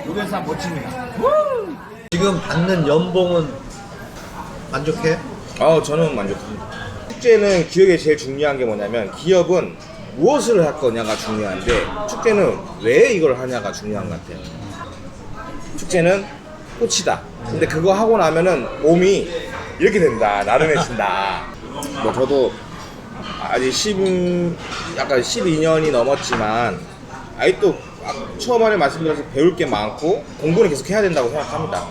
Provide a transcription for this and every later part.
오대산 멋집니다. 지금 받는 연봉은 만족해? 저는 만족합니다. 축제는 기업에 제일 중요한 게 뭐냐면 기업은 무엇을 할 거냐가 중요한데 축제는 왜 이걸 하냐가 중요한 것 같아요. 축제는 꽃이다. 근데 그거 하고 나면은 몸이 이렇게 된다. 나른해진다. 뭐 저도 아직 약간 12년이 넘었지만 아직도 처음에 말씀드려서 배울 게 많고 공부는 계속 해야 된다고 생각합니다.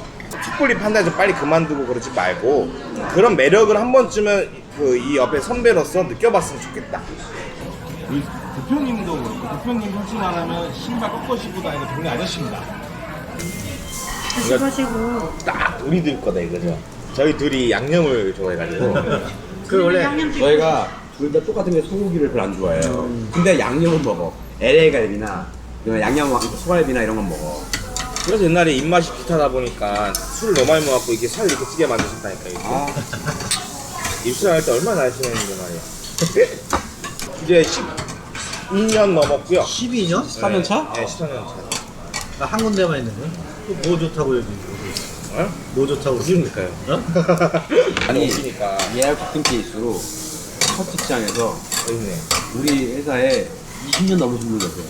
섣불리 판단해서 빨리 그만두고 그러지 말고 그런 매력을 한 번쯤은 이 옆에 선배로서 느껴봤으면 좋겠다. 우리 대표님도 그렇고 대표님 솔직히 말하면 신발 꺾어시보다 이거 동네 아저씨입니다. 조심하시고. 딱 우리들 거다 이거죠. 저희 둘이 양념을 좋아해가지고 그 원래 저희가 둘 다 똑같은 게 소고기를 별로 안 좋아해요. 근데 양념은 먹어. LA 갈비나 양념 소갈비나 이런 건 먹어. 그래서 옛날에 입맛이 비타다 보니까 술을 너무 많이 먹었고 이렇게 살 이렇게 찌게 만드셨다니까 이렇게. 입술할 때 얼마나 하시는지 말이야. 이제 12년 넘었고요. 12년? 13년 차? 네, 13년 차. 나 한 군데만 있는 거야? 또 뭐 좋다고 여기 어? 뭐 좋다고 그러니까요. 어? 아니 오시니까 예약 같은 케이스로 첫 직장에서 있네. 우리 회사에 20년 넘으신 분이 계세요.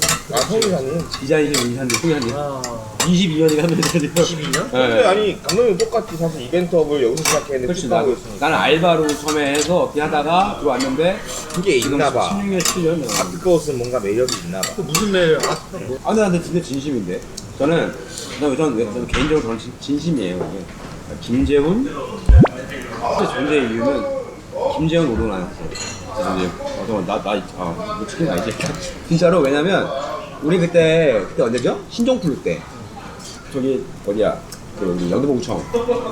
성의사님. 디자인실 이사님, 소개사님. 아, 22년이가 하면 되잖아요. 22년? 근데 아니 감독님 똑같이 사실 이벤트업을 여기서 시작했는데 그렇지, 쭉 하고 있으니까 나는 알바로 처음에 해서 어떻게 하다가 들어왔는데 그게 지금 있나봐. 16년, 17년 내가. 아트코스는 뭔가 매력이 있나봐. 그 무슨 매력? 뭐. 아, 근데 나한테 진짜 진심인데. 저는 개인적으로 저는 진심이에요. 이게. 김재훈 존재 이유는 김재훈 오른 안 했어요. 뭐 치킨 아니지? 진짜로 왜냐면 우리 그때 언제죠? 신종플루 때 저기 어디야? 그 우리 영등포구청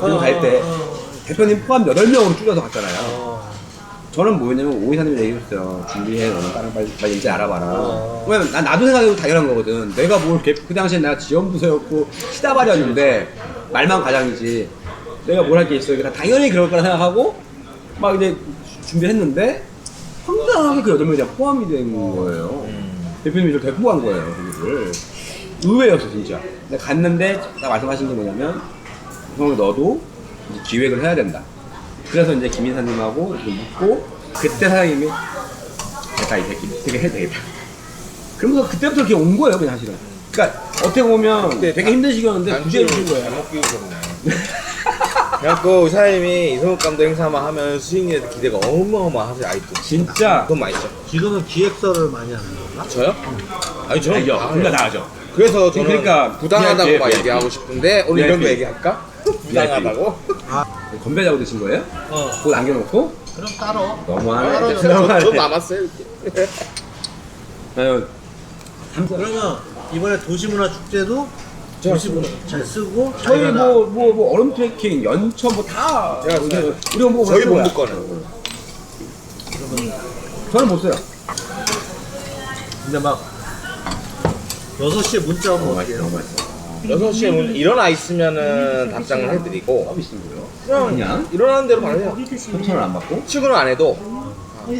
그리고 갈 때 대표님 포함 8명으로 줄여서 갔잖아요. 저는 뭐였냐면 오이사님이 얘기했어요. 준비해, 너는 다른 빨리 이제 알아봐라. 왜냐면 나도 생각해도 당연한 거거든. 내가 뭘 그 당시엔 내가 지원부서였고 시다발이었는데 말만 과장이지. 내가 뭘 할 게 있어. 그러니까 당연히 그럴 거라 생각하고 막 이제 준비했는데 황당하게 그 8명이 다 포함이 된 거예요. 대표님이 저를 대포한 거예요. 거기를. 의외였어 진짜. 근데 갔는데 딱 말씀하신 게 뭐냐면 형 너도 이제 기획을 해야 된다. 그래서 이제 김 이사님하고 이렇게 묻고 그때 사장님이 됐다 이 새끼 되게 해도 되겠다. 그러면서 그때부터 이렇게 온 거예요 그냥 사실은. 그러니까 어떻게 보면 되게 힘든 시기였는데 굳이 해주신 거예요. 잘못 끼우셨네. 그래갖고 사장님이 이성욱 감독 행사만 하면 수익률에 기대가 어마어마하세요 아직도. 진짜 그건 맛있죠. 지금은 기획서를 많이 하는 건가? 저요? 아니 저는 알죠. 그러니까 나가죠. 그래서 저는 그러니까 부당하다고 막 VIP. 얘기하고 싶은데 오늘 이런 거 VIP. 얘기할까? 부당하다고? 건배자고 드신 거예요? 그거 남겨놓고? 그럼 따로. 너무하네. 저 너무하네. 남았어요 이렇게. 아유, 그러면 이번에 도시문화축제도 도시문화 잘 쓰고 저희 자기가 다- 뭐 얼음 트레킹, 연천 뭐 다 제가 써요. 우리가 뭐 저희 그랬을 거야. 본부 거는 저는 못 써요. 근데 막 6시에 문자 오면 어떡해요? 너무 맛있어. 6시에 일어나 있으면은 답장을 해드리고 서비스인 거예요? 그냥 일어나는 대로 말해요. 어디 드시는 협찬을 안 받고? 출근을 안 해도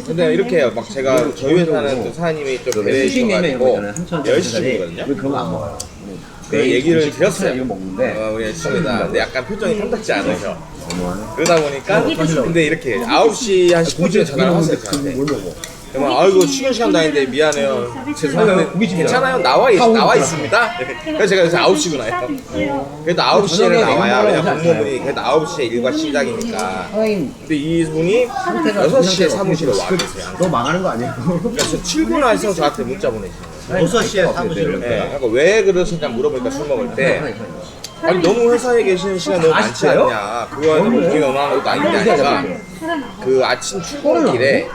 근데 이렇게 해요. 막 제가 저희 회사는 또 사장님이 좀 배려해 수식 내면 이런 거 주셔가지고 있잖아요. 3,000원 10시쯤이거든요. 우리 그런 거 안 먹어요. 그 얘기를 드렸어요. 이거 먹는데 우리 친구다. 근데 약간 표정이 탐탁지 않으셔. 너무하네. 그러다 보니까 근데 이렇게 9시 한 10분쯤에 전화를 하세요 저한테. 뭘 먹어? 그러면 아이고 출근 시간도 아닌데 미안해요. 죄송한데 고깃집이잖아. 괜찮아요. 나와 있습니다. 그래서 제가 그래서 9시구나. 그래도 9시에는 저녁에 나와야 이런 왜냐 거 하지 공무원분이 그래도 9시에 일과 시작이니까. 사장님 근데 이분이 6시에 사무실에 와 계세요. 너 망하는 거 아니에요? 그래서 출근해서 저한테 문자 보내시는 거예요. 6시에 사무실을 네, 그러니까 왜 그러시냐 물어보니까 술 먹을 때 아니 너무 회사에 계시는 시간 너무 많지 아시죠? 않냐 그거는 뭐 돈이 얼마나 것도 아닌 게 아니라 그 아침 출근길에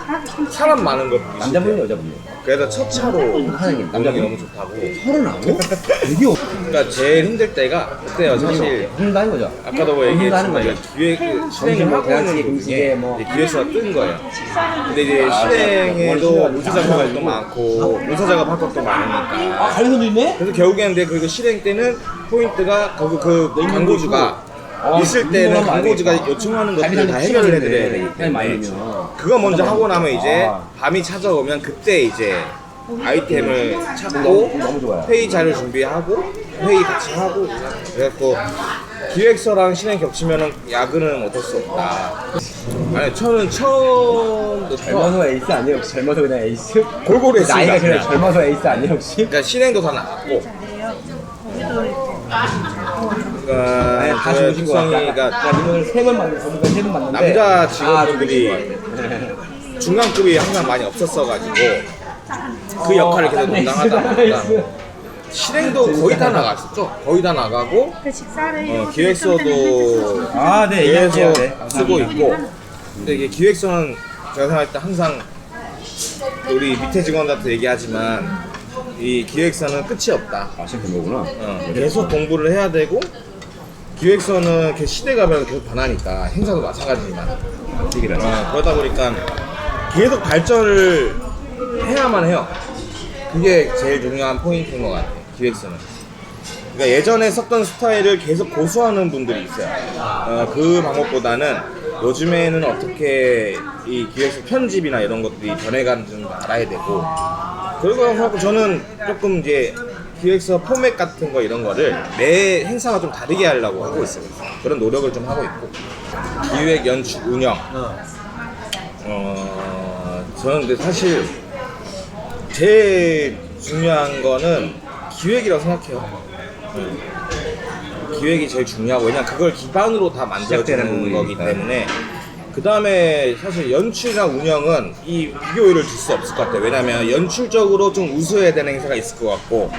사람 많은 걸 보기 남자분이 싫대요. 여자분이요? 그래서 첫 차로 사장님, 남자분이 남자분? 너무 좋다고. 39? 되게 그러니까 제일 힘들 때가 그때요 사실. 혼다는 거죠? 아까도 뭐 혼다는 얘기했지만 거죠? 기획 실행을 하고 있는 도중에 뭐. 이제 기획서가 뜬 거예요. 근데 이제 실행에도 문서 작업할 것도 많고 문서 작업할 것도 많으니까. 가리선도 있네? 그래서 결국에는 근데 그 실행 때는 포인트가 그 광고주가 있을 때는 광고주가 요청하는 것들을 다 해결을 해드려야 되기 때문에 그거 먼저 하고 나면 이제 밤이 찾아오면 그때 이제 아이템을 찾고 너무 좋아요. 회의 자료 준비하고 회의 같이 하고 그래갖고 기획서랑 실행 겹치면은 야근은 어쩔 수 없다. 아니 저는 처음부터 젊어서 에이스 아니에요? 혹시 젊어서 그냥 에이스? 골고루 했습니다. 나이가 제일 그냥. 젊어서 에이스 아니에요 혹시? 그러니까 실행도 다 나갔고 그러니까 다 주무신 거 같다. 그러니까 오늘 3번 만났어. 오늘 3번 만났는데 남자 직원분들이 아, 중간급이 항상 많이 없었어가지고 그 역할을 계속 담당하다 보니까 실행도 거의 다 나갔었죠. 거의 다 나가고 기획서도 아, 네, 얘기할게요. 계속 네, 쓰고 감사합니다. 있고 근데 이게 기획서는 제가 생각할 때 항상 우리 밑에 직원들한테 얘기하지만 이 기획서는 끝이 없다. 아, 지금 거구나. 계속 공부를 해야 되고 기획서는 시대가 계속 변하니까 행사도 마찬가지지만 그러다 보니까 계속 발전을 해야만 해요. 그게 제일 중요한 포인트인 것 같아요. 기획서는. 그러니까 예전에 썼던 스타일을 계속 고수하는 분들이 있어요. 그 방법보다는 요즘에는 어떻게 이 기획서 편집이나 이런 것들이 변해가는지 알아야 되고 그리고 저는 조금 이제 기획서 포맷 같은 거 이런 거를 매 행사가 좀 다르게 하려고 하고 있어요. 그런 노력을 좀 하고 있고 기획, 연출, 운영 저는 근데 사실 제일 중요한 거는 기획이라고 생각해요. 기획이 제일 중요하고 왜냐면 그걸 기반으로 다 만들어지는 거기 때문에 그 다음에 사실 연출이나 운영은 이 비교율을 줄 수 없을 것 같아요. 왜냐면 연출적으로 좀 우수해야 되는 행사가 있을 것 같고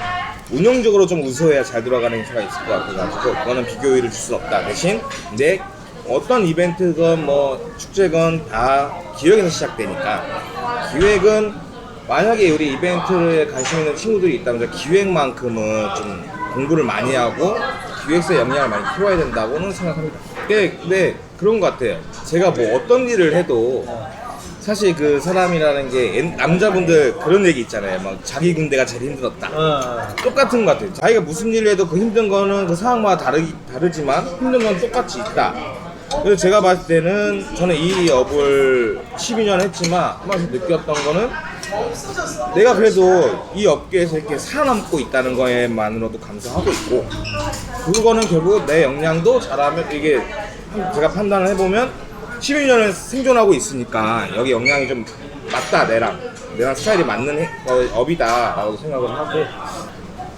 운영적으로 좀 우수해야 잘 들어가는 행사가 있을 것 같아가지고 그거는 비교율을 줄 수 없다. 대신 근데 어떤 이벤트건 뭐 축제건 다 기획에서 시작되니까 기획은 만약에 우리 이벤트에 관심 있는 친구들이 있다면 기획만큼은 좀 공부를 많이 하고 기획서에 역량을 많이 키워야 된다고는 생각합니다. 근데 그런 것 같아요. 제가 뭐 어떤 일을 해도 사실 그 사람이라는 게 남자분들 그런 얘기 있잖아요. 막 자기 군대가 제일 힘들었다. 똑같은 것 같아요. 자기가 무슨 일을 해도 그 힘든 거는 그 상황마다 다르지만 힘든 건 똑같이 있다. 그래서 제가 봤을 때는 저는 이 업을 12년 했지만 하면서 느꼈던 거는 내가 그래도 이 업계에서 이렇게 살아남고 있다는 거에만으로도 감사하고 있고 그거는 결국 내 역량도 잘하면 이게 제가 판단을 해보면 12년을 생존하고 있으니까 여기 역량이 좀 맞다 내랑 스타일이 맞는 업이다 라고 생각을 하고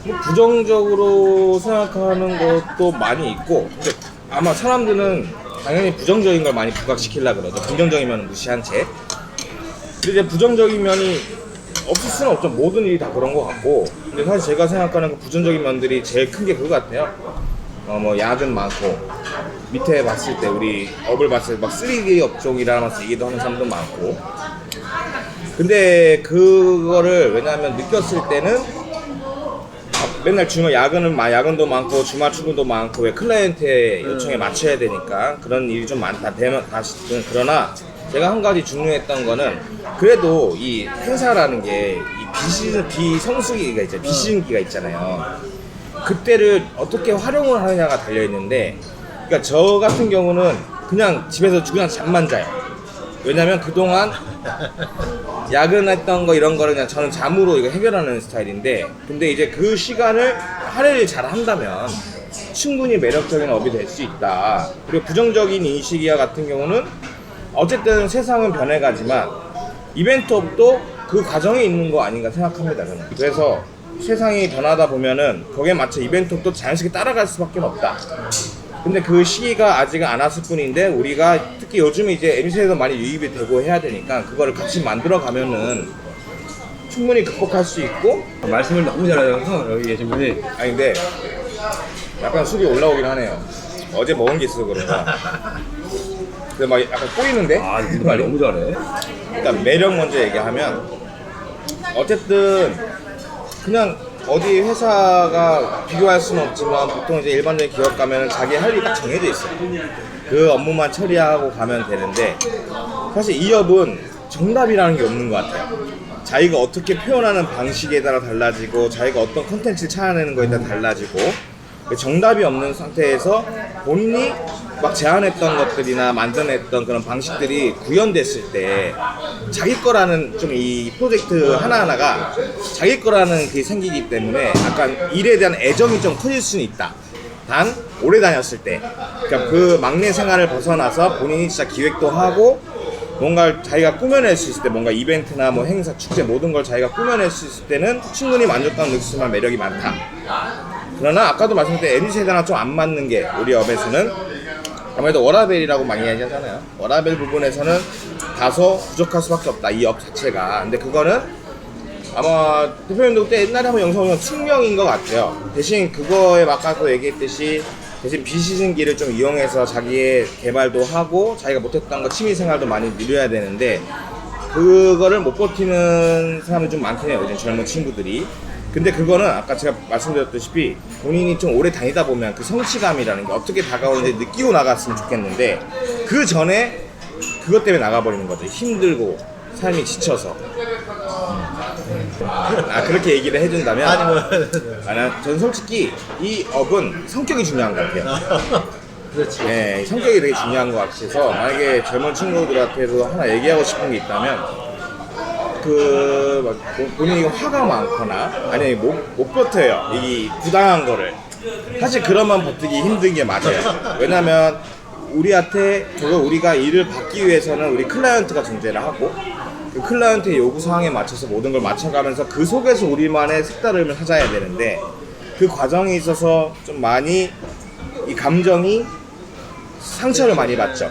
뭐 부정적으로 생각하는 것도 많이 있고 근데 아마 사람들은 당연히 부정적인 걸 많이 부각시키려고 그러죠. 긍정적이면 무시한 채. 근데 이제 부정적인 면이 없을 수는 없죠. 모든 일이 다 그런 것 같고. 근데 사실 제가 생각하는 그 부정적인 면들이 제일 큰 게 그거 같아요. 뭐 야근 많고 밑에 봤을 때 우리 업을 봤을 때 막 3D 업종이라면서 얘기도 하는 사람도 많고. 근데 그거를 왜냐하면 느꼈을 때는 맨날 주말 야근도 많고 주말 출근도 많고 왜 클라이언트의 요청에 맞춰야 되니까 그런 일이 좀 많다. 그러나 제가 한 가지 중요했던 거는 그래도 이 행사라는 게 이 비성수기가 있잖아요. 비시즌기가 있잖아요. 그때를 어떻게 활용을 하느냐가 달려있는데 그러니까 저 같은 경우는 그냥 집에서 그냥 잠만 자요. 왜냐면 그동안 야근했던 거 이런 거를 그냥 저는 잠으로 이거 해결하는 스타일인데 근데 이제 그 시간을 할애를 잘 한다면 충분히 매력적인 업이 될 수 있다. 그리고 부정적인 인식이야 같은 경우는 어쨌든 세상은 변해가지만 이벤트업도 그 과정에 있는 거 아닌가 생각합니다. 저는. 그래서 세상이 변하다 보면은 거기에 맞춰 이벤트업도 자연스럽게 따라갈 수밖에 없다. 근데 그 시기가 아직은 안 왔을 뿐인데 우리가 특히 요즘에 이제 MC에서 많이 유입이 되고 해야 되니까 그거를 같이 만들어 가면은 충분히 극복할 수 있고 말씀을 너무 잘하셔서 여기 계신 분이 아니 근데 약간 술이 올라오긴 하네요. 어제 먹은 게 있어서 그런가. 근데 막 약간 꼬이는데? 아 근데 말 너무 잘해. 일단 매력 먼저 얘기하면 어쨌든 그냥 어디 회사가 비교할 수는 없지만 보통 이제 일반적인 기업 가면 자기 할 일이 딱 정해져 있어요. 그 업무만 처리하고 가면 되는데 사실 이 업은 정답이라는 게 없는 것 같아요. 자기가 어떻게 표현하는 방식에 따라 달라지고 자기가 어떤 컨텐츠를 찾아내는 거에 따라 달라지고 정답이 없는 상태에서 본인이 막 제안했던 것들이나 만들어냈던 그런 방식들이 구현됐을 때 자기 거라는 좀 이 프로젝트 하나하나가 자기 거라는 게 생기기 때문에 약간 일에 대한 애정이 좀 커질 수는 있다. 단 오래 다녔을 때, 그러니까 그 막내 생활을 벗어나서 본인이 진짜 기획도 하고 뭔가 자기가 꾸며낼 수 있을 때, 뭔가 이벤트나 뭐 행사, 축제 모든 걸 자기가 꾸며낼 수 있을 때는 충분히 만족감 느낄 수 있는 매력이 많다. 그러나 아까도 말씀드린 에리 세대랑 좀 안 맞는 게 우리 업에서는 아무래도 워라벨이라고 많이 얘기하잖아요. 워라벨 부분에서는 다소 부족할 수밖에 없다, 이 업 자체가. 근데 그거는 아마 대표님도 그때 옛날에 한번 영상 보면 숙명인 것 같아요. 대신 그거에 아까도 얘기했듯이 대신 비시즌기를 좀 이용해서 자기의 개발도 하고 자기가 못했던 거 취미생활도 많이 누려야 되는데 그거를 못 버티는 사람이 좀 많긴 해요, 요즘 젊은 친구들이. 근데 그거는 아까 제가 말씀드렸다시피 본인이 좀 오래 다니다 보면 그 성취감이라는 게 어떻게 다가오는지 느끼고 나갔으면 좋겠는데 그 전에 그것 때문에 나가버리는 거죠. 힘들고 삶이 지쳐서. 그렇게 얘기를 해준다면 아니 뭐 전 솔직히 이 업은 성격이 중요한 것 같아요. 그렇지. 네, 성격이 되게 중요한 것 같아서 만약에 젊은 친구들한테도 하나 얘기하고 싶은 게 있다면 본인이 화가 많거나 아니 못 버텨요, 이 부당한 거를. 사실 그러면 버티기 힘든 게 맞아요. 왜냐면 우리가 일을 받기 위해서는 우리 클라이언트가 존재를 하고 그 클라이언트의 요구사항에 맞춰서 모든 걸 맞춰가면서 그 속에서 우리만의 색다름을 찾아야 되는데 그 과정에 있어서 좀 많이 이 감정이 상처를 많이 받죠.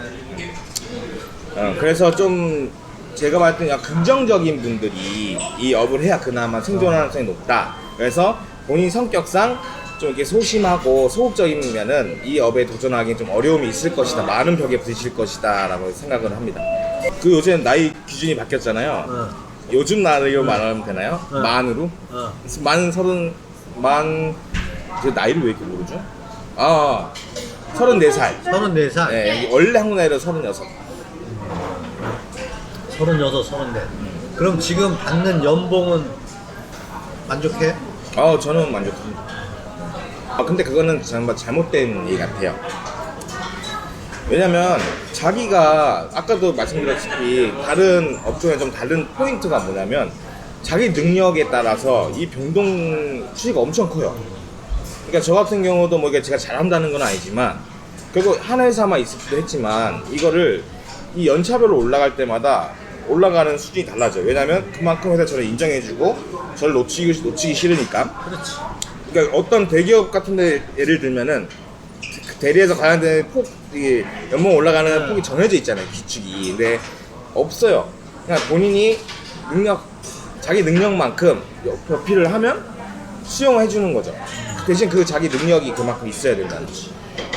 그래서 좀 제가 봤을 때 긍정적인 분들이 이 업을 해야 그나마 생존 가능성이 높다. 그래서 본인 성격상 좀 이렇게 소심하고 소극적이면은 이 업에 도전하기엔 좀 어려움이 있을 것이다, 많은 벽에 부딪힐 것이다 라고 생각을 합니다. 요즘 나이 기준이 바뀌었잖아요. 요즘 나이로 말하면 되나요? 만으로? 제 나이를 왜 이렇게 모르죠? 34살. 34살. 네, 원래 한국 나이로 36. 34. 그럼 지금 받는 연봉은 만족해? 저는 만족합니다. 근데 그거는 정말 잘못된 얘기 같아요. 왜냐면 자기가 아까도 말씀드렸다시피 다른 업종에 좀 다른 포인트가 뭐냐면 자기 능력에 따라서 이 변동 추이가 엄청 커요. 그러니까 저 같은 경우도 뭐 이게 제가 잘한다는 건 아니지만 결국 한 회사만 있을 때도 했지만 이거를 이 연차별로 올라갈 때마다 올라가는 수준이 달라져요. 왜냐면 그만큼 회사 저를 인정해주고 저를 놓치기 싫으니까. 그렇지. 그러니까 어떤 대기업 같은데 예를 들면은 대리에서 관련된 연봉 올라가는 폭이 정해져 있잖아요, 기축이. 근데 없어요. 그냥 본인이 자기 능력만큼 어필을 하면 수용해 주는 거죠. 대신 그 자기 능력이 그만큼 있어야 된다는 거지.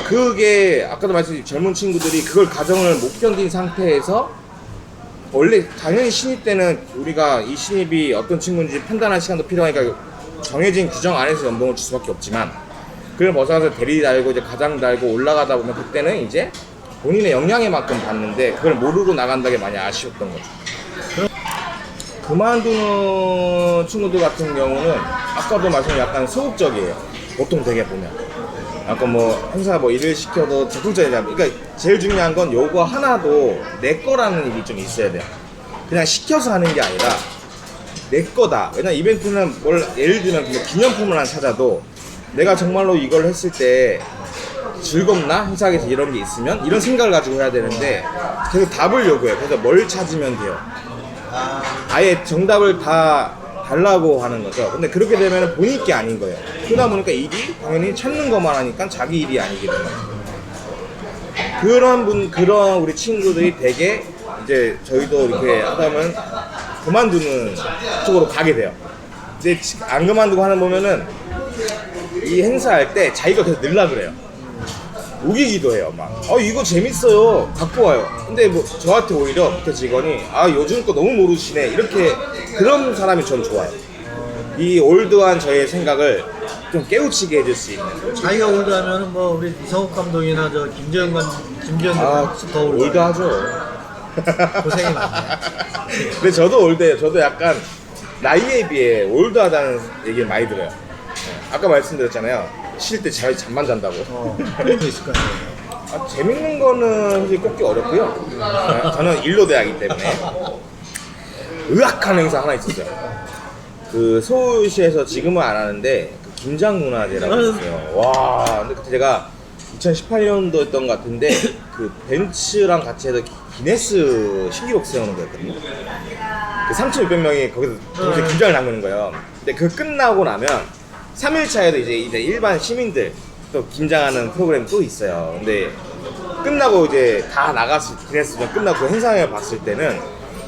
그게 아까도 말씀드린 젊은 친구들이 그걸 가정을 못 견딘 상태에서 원래 당연히 신입 때는 우리가 이 신입이 어떤 친구인지 판단할 시간도 필요하니까 정해진 규정 안에서 연봉을 줄 수밖에 없지만 그걸 벗어나서 대리 달고 이제 가장 달고 올라가다 보면 그때는 이제 본인의 역량에 만큼 받는데 그걸 모르고 나간다는 게 많이 아쉬웠던 거죠. 그만두는 친구들 같은 경우는 아까도 말씀드린 약간 소극적이에요. 보통 되게 보면 약간 뭐 행사 뭐 일을 시켜도 적극적이잖아요. 그러니까 제일 중요한 건 요거 하나도 내 거라는 일이 좀 있어야 돼요. 그냥 시켜서 하는 게 아니라 내 거다. 왜냐면 이벤트는 예를 들면 기념품을 하나 찾아도 내가 정말로 이걸 했을 때 즐겁나? 행사에서 이런 게 있으면 이런 생각을 가지고 해야 되는데 계속 답을 요구해요. 그래서 뭘 찾으면 돼요. 아예 정답을 다 달라고 하는 거죠. 근데 그렇게 되면 본인 게 아닌 거예요. 그러다 보니까 일이 당연히 찾는 것만 하니까 자기 일이 아니게 되는 거예요. 그런 우리 친구들이 되게 이제 저희도 이렇게 하다 보면 그만두는 쪽으로 가게 돼요. 이제 안 그만두고 하는 보면은 이 행사할 때 자기가 계속 늘라 그래요. 우기기도 해요. 막 이거 재밌어요, 갖고 와요. 근데 뭐 저한테 오히려 밑에 직원이 요즘 거 너무 모르시네, 이렇게 그런 사람이 전 좋아요. 이 올드한 저의 생각을 좀 깨우치게 해줄 수 있는. 자기가 올드하면은 뭐 우리 이성욱 감독이나 저 김재현 감독 더 올드하죠. 고생이 많네. 근데 저도 올드해요. 저도 약간 나이에 비해 올드하다는 얘기를 많이 들어요. 아까 말씀드렸잖아요. 쉴 때 잘 잠만 잔다고. 그런 게 있을 거 아니에요. 재밌는 거는 사실 꼽기 어렵고요. 저는 일로 대학이기 때문에 의학한 행사 하나 있었어요. 그 서울시에서 지금은 안 하는데 그 김장문화제라고 있어요. 와, 근데 그때 제가 2018년도였던 것 같은데 그 벤츠랑 같이 해서 기네스 신기록 세우는 거였거든요. 그 3,600명이 거기서 동시에 김장을 담그는 거예요. 근데 그 끝나고 나면 3일차에도 이제 일반 시민들 또 김장하는 프로그램 또 있어요. 근데 끝나고 이제 다 나갔을 기네스전 끝나고 그 행사를 봤을 때는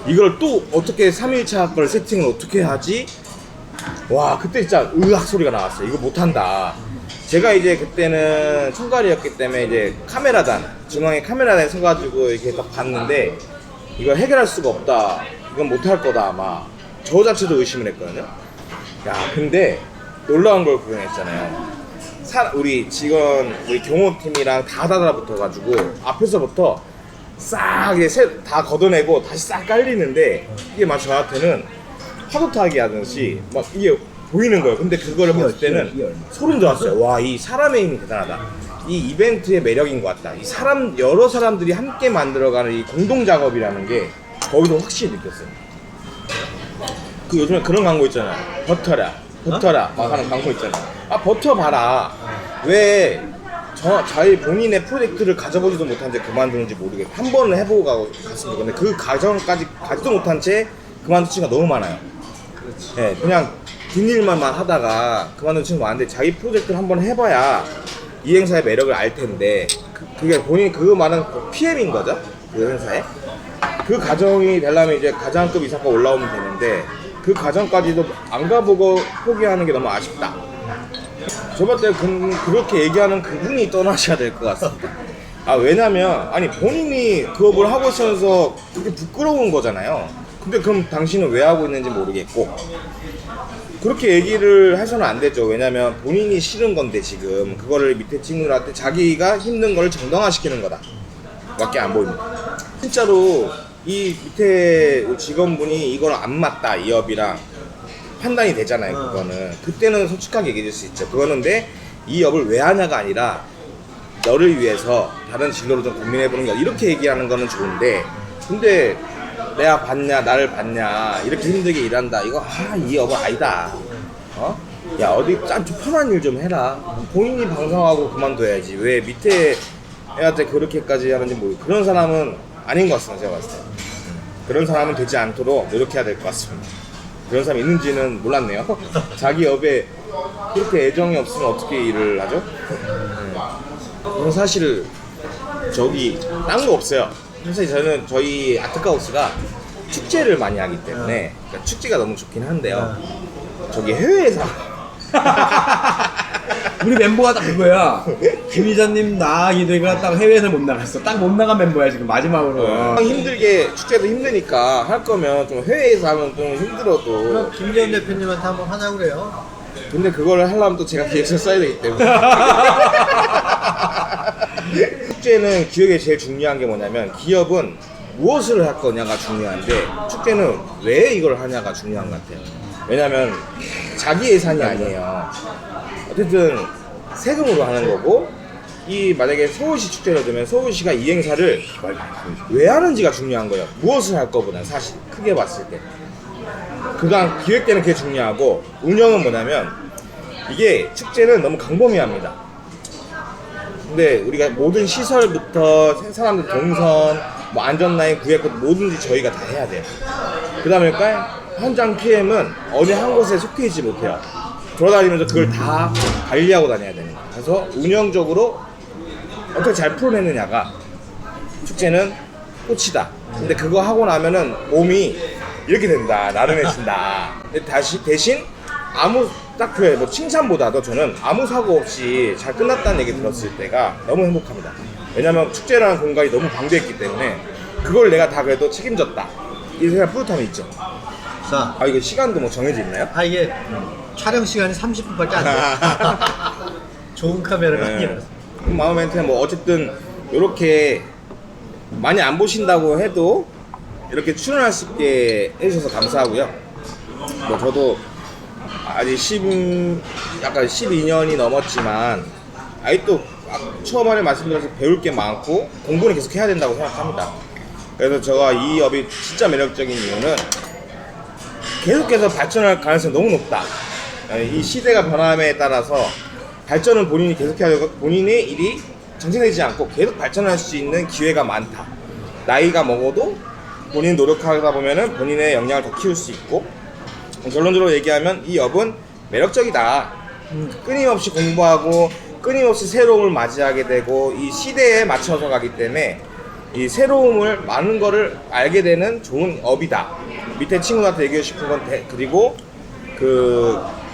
이걸 또 어떻게 3일차 걸 세팅을 어떻게 하지? 와, 그때 진짜 으악 소리가 나왔어요. 이거 못한다. 제가 이제 그때는 총괄이었기 때문에 이제 카메라단, 중앙에 카메라단에 서가지고 이렇게 딱 봤는데 이걸 해결할 수가 없다. 이건 못할 거다 아마. 저 자체도 의심을 했거든요. 야, 근데 놀라운 걸 구현했잖아요. 우리 직원, 우리 경호팀이랑 다 붙어가지고 앞에서부터 싹 다 걷어내고 다시 싹 깔리는데 이게 막 저한테는 파도 타기 하듯이 막 이게 보이는 거예요. 근데 그거를 봤을 때는 소름 돋았어요. 와, 이 사람의 힘이 대단하다. 이 이벤트의 매력인 것 같다. 이 여러 사람들이 함께 만들어가는 이 공동 작업이라는 게 거기서 확실히 느꼈어요. 그 요즘에 그런 광고 있잖아요. 버텨라 막 하는 광고 있잖아요. 아, 버텨봐라. 왜 자기 본인의 프로젝트를 가져보지도 못한 채 그만두는지 모르겠고 한 번은 해보고 갔으면 좋겠는데 그 과정까지 가지도 못한 채 그만둔 친구가 너무 많아요. 네, 그냥 뒷일만 하다가 그만둔 친구가 많은데 자기 프로젝트를 한번 해봐야 이 행사의 매력을 알 텐데 그게 본인이 그거 말하는 PM인 거죠? 그 행사에 그 과정이 되려면 이제 과장급 이상과 올라오면 되는데 그 과정까지도 안 가보고 포기하는 게 너무 아쉽다. 저 봤을 때 그렇게 얘기하는 그분이 떠나셔야 될 것 같습니다. 아, 왜냐면 아니 본인이 그거 뭘 하고 있으면서 그렇게 부끄러운 거잖아요. 근데 그럼 당신은 왜 하고 있는지 모르겠고 그렇게 얘기를 해서는 안 되죠. 왜냐면 본인이 싫은 건데 지금 그거를 밑에 친구들한테 자기가 힘든 걸 정당화시키는 거다 밖에 안 보입니다. 진짜로 이 밑에 직원분이 이건 안 맞다, 이 업이랑 판단이 되잖아요. 그거는 그때는 솔직하게 얘기해 줄 수 있죠. 그거는데 이 업을 왜 하냐가 아니라 너를 위해서 다른 진로를 좀 고민해보는 거 이렇게 얘기하는 거는 좋은데 근데 내가 봤냐, 나를 봤냐, 이렇게 힘들게 일한다, 이거 이 업은 아니다. 야, 어디 좀 편한 일 좀 해라. 본인이 방송하고 그만둬야지. 왜 밑에 애한테 그렇게까지 하는지 모르겠고 그런 사람은 아닌 것 같습니다. 제가 봤을 때 그런 사람은 되지 않도록 노력해야 될 것 같습니다. 그런 사람이 있는지는 몰랐네요. 자기 업에 그렇게 애정이 없으면 어떻게 일을 하죠? 사실 저기 딴 거 없어요. 사실 저희 아트카우스가 축제를 많이 하기 때문에 그러니까 축제가 너무 좋긴 한데요. 저기 해외에서 우리 멤버가 딱 그거야. 김 이사님 나기도가 딱 해외에서 못 나갔어. 딱 못 나간 멤버야 지금 마지막으로. 힘들게 축제도 힘드니까 할 거면 좀 해외에서 하면 좀 힘들어도. 그럼 김재훈 대표님한테 한번 하자고 그래요. 근데 그거를 하려면 또 제가 기획서 써야 되기 때문에. 축제는 기획에 제일 중요한 게 뭐냐면 기업은 무엇을 할 거냐가 중요한데 축제는 왜 이걸 하냐가 중요한 것 같아요. 왜냐면 자기 예산이 아니에요. 어쨌든 세금으로 하는 거고 이 만약에 서울시 축제를 두면 서울시가 이 행사를 왜 하는지가 중요한 거예요. 무엇을 할 거보다 사실 크게 봤을 때 그다음 기획 때는 그게 중요하고 운영은 뭐냐면 이게 축제는 너무 광범위합니다. 근데 우리가 모든 시설부터 사람들 동선, 뭐 안전라인, 구획부터 뭐든지 저희가 다 해야 돼요. 그다음에 현장 PM은 어느 한 곳에 속해 있지 못해요. 돌아다니면서 그걸 다 관리하고 다녀야 되는 거예요. 그래서 운영적으로 어떻게 잘 풀어내느냐가 축제는 꽃이다. 근데 그거 하고 나면은 몸이 이렇게 된다, 나른해진다. 근데 대신 딱 그래, 뭐 칭찬보다도 저는 아무 사고 없이 잘 끝났다는 얘기 들었을 때가 너무 행복합니다. 왜냐면 축제라는 공간이 너무 방대했기 때문에 그걸 내가 다 그래도 책임졌다. 이 생각 뿌듯함이 있죠. 자, 이거 시간도 뭐 정해져 있나요? 이게 촬영 시간이 30분밖에 안 돼요. 좋은 카메라가 아니라서. 마음한테 뭐 어쨌든 이렇게 많이 안 보신다고 해도 이렇게 출연할 수 있게 해주셔서 감사하고요. 뭐 저도 아직 약간 12년이 넘었지만 아직도 처음에 말씀드려서 배울 게 많고 공부는 계속 해야 된다고 생각합니다. 그래서 제가 이 업이 진짜 매력적인 이유는 계속해서 발전할 가능성이 너무 높다. 이 시대가 변함에 따라서 발전은 본인이 계속해야 되고 본인의 일이 정체되지 않고 계속 발전할 수 있는 기회가 많다. 나이가 먹어도 본인이 노력하다 보면은 본인의 역량을 더 키울 수 있고, 결론적으로 얘기하면 이 업은 매력적이다. 끊임없이 공부하고 끊임없이 새로움을 맞이하게 되고 이 시대에 맞춰서 가기 때문에 이 새로움을 많은 거를 알게 되는 좋은 업이다. 밑에 친구들한테 얘기하고 싶은 건 그리고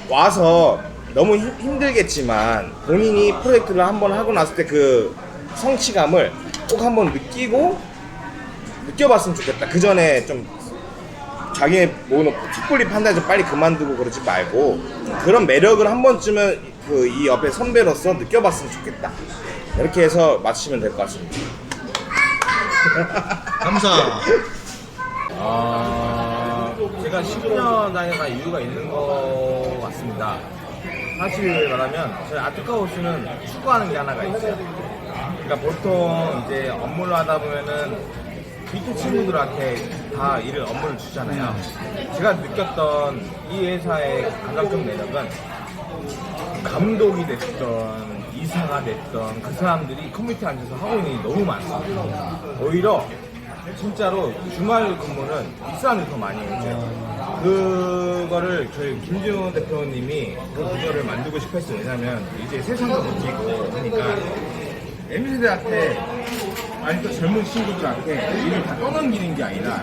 와서 너무 힘들겠지만 본인이 프로젝트를 한번 하고 났을 때 그 성취감을 꼭 한번 느껴봤으면 좋겠다. 그 전에 좀 자기의 섣불리 판단해서 빨리 그만두고 그러지 말고 그런 매력을 한 번쯤은 이 옆에 선배로서 느껴봤으면 좋겠다. 이렇게 해서 마치면 될 것 같습니다. 감사. 제가 10년 다녀간 이유가 있는 것 같습니다. 사실 말하면 저희 아트카우스는 추구하는 게 하나가 있어요. 그러니까 보통 이제 업무를 하다 보면은 밑에 친구들한테 다 업무를 주잖아요. 제가 느꼈던 이 회사의 가장 큰 매력은 감독이 됐던 이사가 됐던 그 사람들이 커뮤니티에 앉아서 하고 있는 일이 너무 많습니다. 오히려 진짜로 주말 근무는 이 사람들이 더 많이 오죠. 그거를 저희 김지훈 대표님이 그 구조를 만들고 싶어 했어요. 왜냐면 이제 세상도 바뀌고 하니까 MZ들한테 아니 또 젊은 친구들한테 일을 다 떠넘기는 게 아니라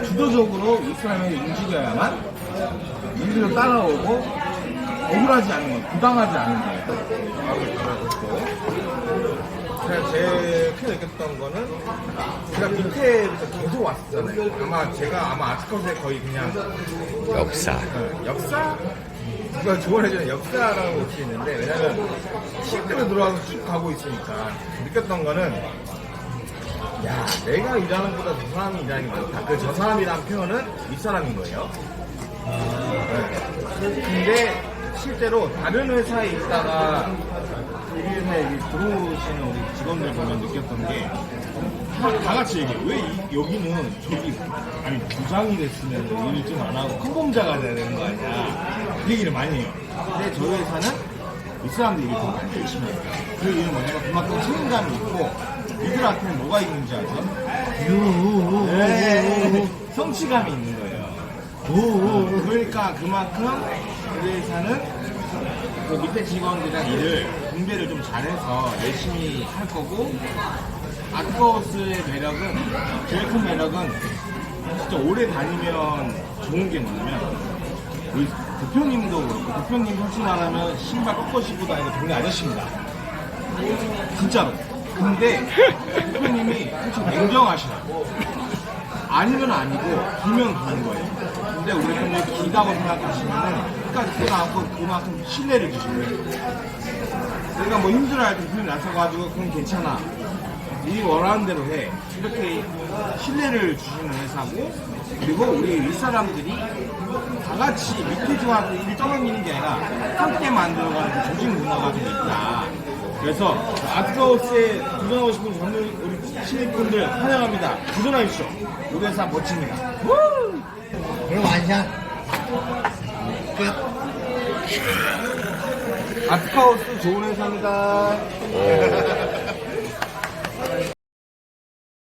주도적으로 이 사람에게 움직여야만 민주로 따라오고 억울하지 않은 거, 부당하지 않은 거. 제가 제일 크게 느꼈던 거는 제가 밑에부터 계속 왔었잖아요. 제가 아트컷에 거의 그냥 역사. 역사? 그걸 조언해주는 역사라고 볼 수 있는데 왜냐면 실제로 들어와서 쭉 가고 있으니까 느꼈던 거는 야 내가 일하는 것보다 저 사람이 일하는 게 많다. 저 사람이라는 표현은 윗사람인 거예요. 근데 실제로 다른 회사에 있다가 우리 회사에 들어오시는 우리 직원들 보면 느꼈던 게 다 같이 얘기해요. 왜 여기는 저기 아니 부장이 됐으면 일을 좀 안 하고 컨범자가 돼야 되는 거 아니야. 그 얘기를 많이 해요. 근데 저희 회사는 이 사람들이 일을 더 많이 열심히 해요. 그 이유는 뭐냐면 그만큼 책임감이 있고 이들한테는 뭐가 있는지 알죠? 성취감이 있는 거예요. 그러니까 그만큼 우리 회사는 그 밑에 직원들이랑 일을 분배를 좀 잘해서 열심히 할 거고 아트하우스의 매력은 제일 큰 매력은 진짜 오래 다니면 좋은 게 뭐냐면 우리 대표님도 그렇고 대표님 솔직히 말하면 신발 꺾어 신고 다니는 동네 아저씨입니다. 진짜로. 근데 대표님이 솔직히 냉정하시라고 아니면 아니고 기면 기는 거예요. 근데 우리 대표님 기다고 생각하시면은 끝까지 쏟아갖고 그만큼 신뢰를 주시는 거예요. 내가 뭐 힘들어할 때 대표님 나서가지고 그럼 괜찮아. 네 원하는 대로 해. 이렇게 신뢰를 주시는 회사고 그리고 우리 윗사람들이 다 같이 밑에 좋아서 일을 떠넘기는 게 아니라 함께 만들어가는 그 조직 문화가 좀 있다. 그래서 아트하우스에 도전하고 싶은 젊은 우리 신입분들 환영합니다. 도전하십시오. 우리 회사 멋집니다. 그럼 완샷. 끝. 아트하우스 좋은 회사입니다.